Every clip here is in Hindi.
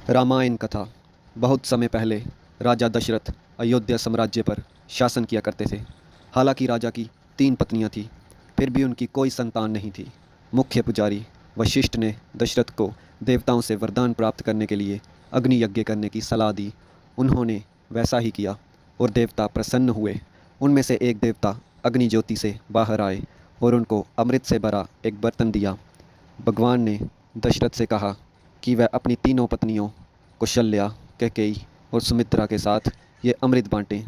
रामायण कथा। बहुत समय पहले राजा दशरथ अयोध्या साम्राज्य पर शासन किया करते थे। हालांकि राजा की 3 पत्नियां थीं, फिर भी उनकी कोई संतान नहीं थी। मुख्य पुजारी वशिष्ठ ने दशरथ को देवताओं से वरदान प्राप्त करने के लिए अग्नि यज्ञ करने की सलाह दी। उन्होंने वैसा ही किया और देवता प्रसन्न हुए। उनमें से एक देवता अग्नि ज्योति से बाहर आए और उनको अमृत से भरा एक बर्तन दिया। भगवान ने दशरथ से कहा कि वह अपनी तीनों पत्नियों कौशल्या, कैकेयी और सुमित्रा के साथ ये अमृत बांटें।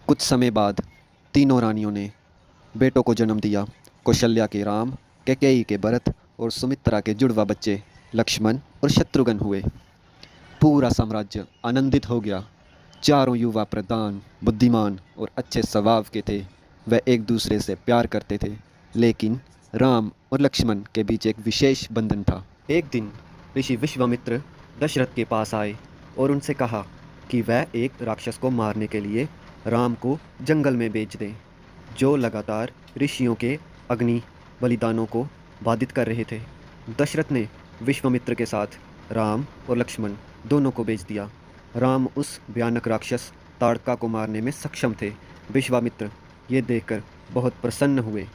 कुछ समय बाद तीनों रानियों ने बेटों को जन्म दिया। कौशल्या के राम, कैकेयी के भरत और सुमित्रा के जुड़वा बच्चे लक्ष्मण और शत्रुघ्न हुए। पूरा साम्राज्य आनंदित हो गया। चारों युवा प्रधान, बुद्धिमान और अच्छे स्वभाव के थे। वह एक दूसरे से प्यार करते थे, लेकिन राम और लक्ष्मण के बीच एक विशेष बंधन था। एक दिन ऋषि विश्वामित्र दशरथ के पास आए और उनसे कहा कि वह एक राक्षस को मारने के लिए राम को जंगल में भेज दें, जो लगातार ऋषियों के अग्नि बलिदानों को बाधित कर रहे थे। दशरथ ने विश्वामित्र के साथ राम और लक्ष्मण दोनों को भेज दिया। राम उस भयानक राक्षस ताड़का को मारने में सक्षम थे। विश्वामित्र ये देखकर बहुत प्रसन्न हुए।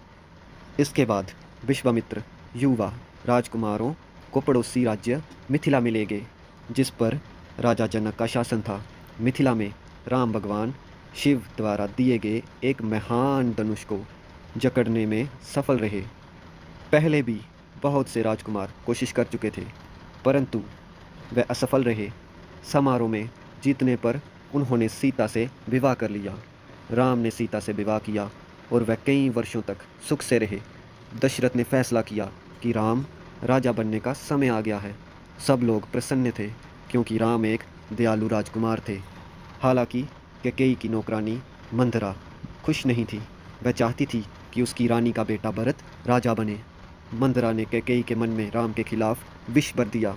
इसके बाद विश्वामित्र युवा राजकुमारों को पड़ोसी राज्य मिथिला में ले गए, जिस पर राजा जनक का शासन था। मिथिला में राम भगवान शिव द्वारा दिए गए एक महान धनुष को जकड़ने में सफल रहे। पहले भी बहुत से राजकुमार कोशिश कर चुके थे, परंतु वे असफल रहे। समारोह में जीतने पर उन्होंने सीता से विवाह कर लिया। राम ने सीता से विवाह किया और वह कई वर्षों तक सुख से रहे। दशरथ ने फैसला किया कि राम राजा बनने का समय आ गया है। सब लोग प्रसन्न थे, क्योंकि राम एक दयालु राजकुमार थे। हालांकि कैकेयी की नौकरानी मंदरा खुश नहीं थी। वह चाहती थी कि उसकी रानी का बेटा भरत राजा बने। मंदरा ने कैकेयी के मन में राम के खिलाफ विष भर दिया।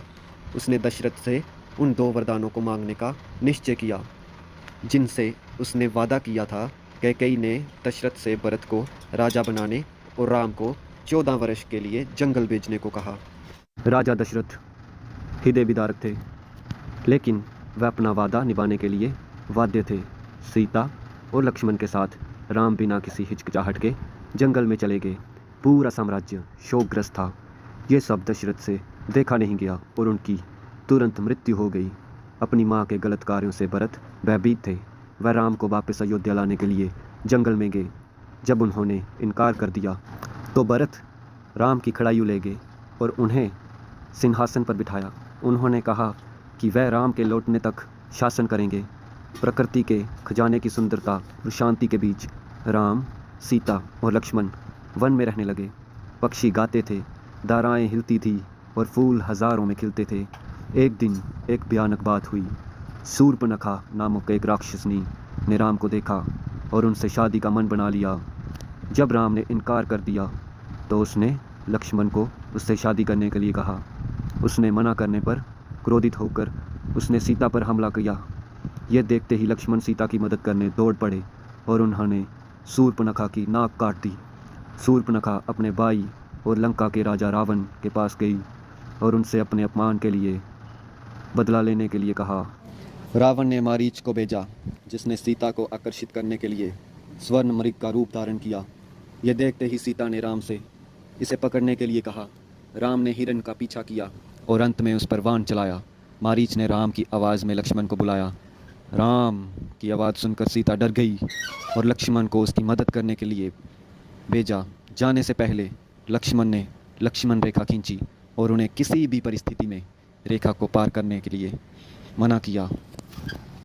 उसने दशरथ से उन 2 वरदानों को मांगने का निश्चय किया, जिनसे उसने वादा किया था। कैकेयी ने दशरथ से भरत को राजा बनाने और राम को 14 वर्ष के लिए जंगल भेजने को कहा। राजा दशरथ हृदय विदारक थे, लेकिन वह अपना वादा निभाने के लिए बाध्य थे। सीता और लक्ष्मण के साथ राम बिना किसी हिचकिचाहट के जंगल में चले गए। पूरा साम्राज्य शोकग्रस्त था। ये सब दशरथ से देखा नहीं गया और उनकी तुरंत मृत्यु हो गई। अपनी माँ के गलत कार्यों से भरत भयभीत थे। वह राम को वापस अयोध्या लाने के लिए जंगल में गए। जब उन्होंने इनकार कर दिया तो भरत राम की खड़ायू ले गए और उन्हें सिंहासन पर बिठाया। उन्होंने कहा कि वह राम के लौटने तक शासन करेंगे। प्रकृति के खजाने की सुंदरता और शांति के बीच राम, सीता और लक्ष्मण वन में रहने लगे। पक्षी गाते थे, धाराएं हिलती थी और फूल हजारों में खिलते थे। एक दिन एक भयानक बात हुई। शूर्पणखा नामक एक राक्षसनी ने राम को देखा और उनसे शादी का मन बना लिया। जब राम ने इनकार कर दिया तो उसने लक्ष्मण को उससे शादी करने के लिए कहा। उसने मना करने पर क्रोधित होकर उसने सीता पर हमला किया। यह देखते ही लक्ष्मण सीता की मदद करने दौड़ पड़े और उन्होंने शूर्पणखा की नाक काट दी। शूर्पणखा अपने भाई और लंका के राजा रावण के पास गई और उनसे अपने अपमान के लिए बदला लेने के लिए कहा। रावण ने मारीच को भेजा, जिसने सीता को आकर्षित करने के लिए स्वर्ण मृग का रूप धारण किया। यह देखते ही सीता ने राम से इसे पकड़ने के लिए कहा। राम ने हिरण का पीछा किया और अंत में उस पर बाण चलाया। मारीच ने राम की आवाज़ में लक्ष्मण को बुलाया। राम की आवाज़ सुनकर सीता डर गई और लक्ष्मण को उसकी मदद करने के लिए भेजा। जाने से पहले लक्ष्मण ने लक्ष्मण रेखा खींची और उन्हें किसी भी परिस्थिति में रेखा को पार करने के लिए मना किया।